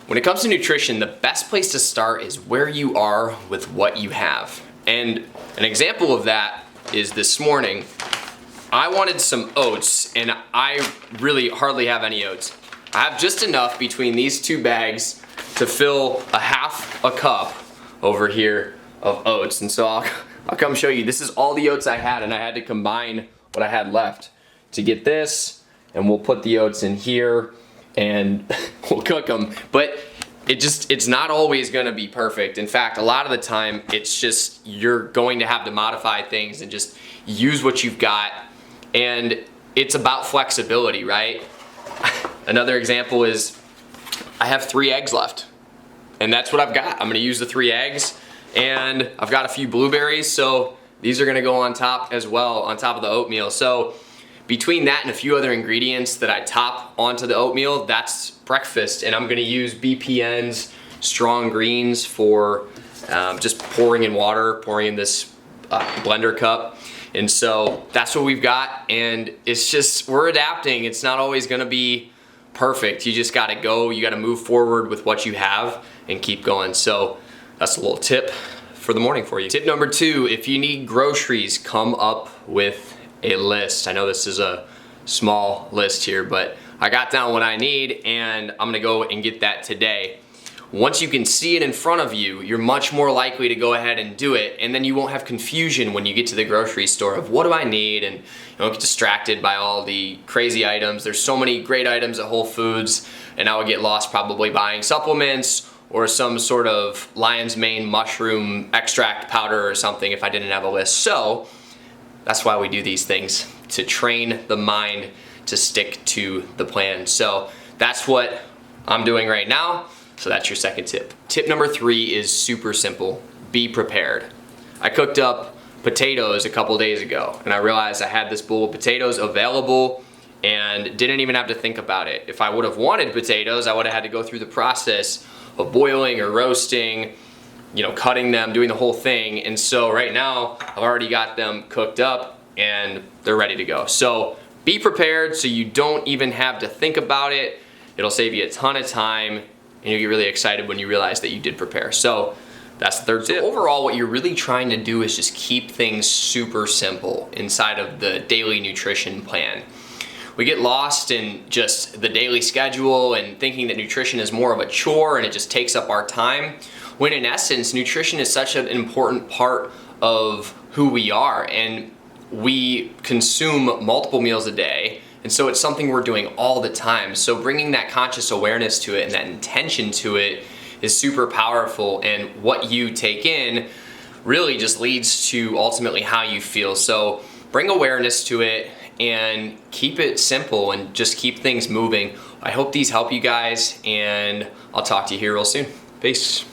When it comes to nutrition, the best place to start is where you are with what you have. And an example of that is this morning, I wanted some oats and I really hardly have any oats. I have just enough between these two bags to fill a half a cup over here of oats. And so I'll come show you. This is all the oats I had, and I had to combine what I had left to get this, and we'll put the oats in here and we'll cook them. But it's not always gonna be perfect. In fact, a lot of the time, it's just you're going to have to modify things and just use what you've got. And it's about flexibility, right? Another example is I have 3 eggs left, and that's what I've got. I'm gonna use the 3 eggs, and I've got a few blueberries, so these are gonna go on top as well, on top of the oatmeal. So between that and a few other ingredients that I top onto the oatmeal, that's breakfast. And I'm gonna use BPN's Strong Greens for just pouring in water, pouring in this blender cup. And so that's what we've got, and it's just, we're adapting. It's not always gonna be perfect. You just gotta go, you gotta move forward with what you have and keep going. So that's a little tip for the morning for you. Tip number 2, if you need groceries, come up with a list. I know this is a small list here, but I got down what I need, and I'm gonna go and get that today. Once you can see it in front of you, you're much more likely to go ahead and do it, and then you won't have confusion when you get to the grocery store of what do I need, and you don't get distracted by all the crazy items. There's so many great items at Whole Foods, and I would get lost probably buying supplements or some sort of lion's mane mushroom extract powder or something if I didn't have a list. So that's why we do these things, to train the mind to stick to the plan. So that's what I'm doing right now. So that's your second tip. Tip number 3 is super simple. Be prepared. I cooked up potatoes a couple days ago, and I realized I had this bowl of potatoes available and didn't even have to think about it. If I would have wanted potatoes, I would have had to go through the process of boiling or roasting, cutting them, doing the whole thing. And so right now, I've already got them cooked up and they're ready to go. So be prepared so you don't even have to think about it. It'll save you a ton of time, and you'll get really excited when you realize that you did prepare. So that's the third tip. So overall, what you're really trying to do is just keep things super simple inside of the daily nutrition plan. We get lost in just the daily schedule and thinking that nutrition is more of a chore and it just takes up our time, when in essence, nutrition is such an important part of who we are, and we consume multiple meals a day, and so it's something we're doing all the time. So bringing that conscious awareness to it and that intention to it is super powerful, and what you take in really just leads to ultimately how you feel. So bring awareness to it and keep it simple and just keep things moving. I hope these help you guys, and I'll talk to you here real soon. Peace.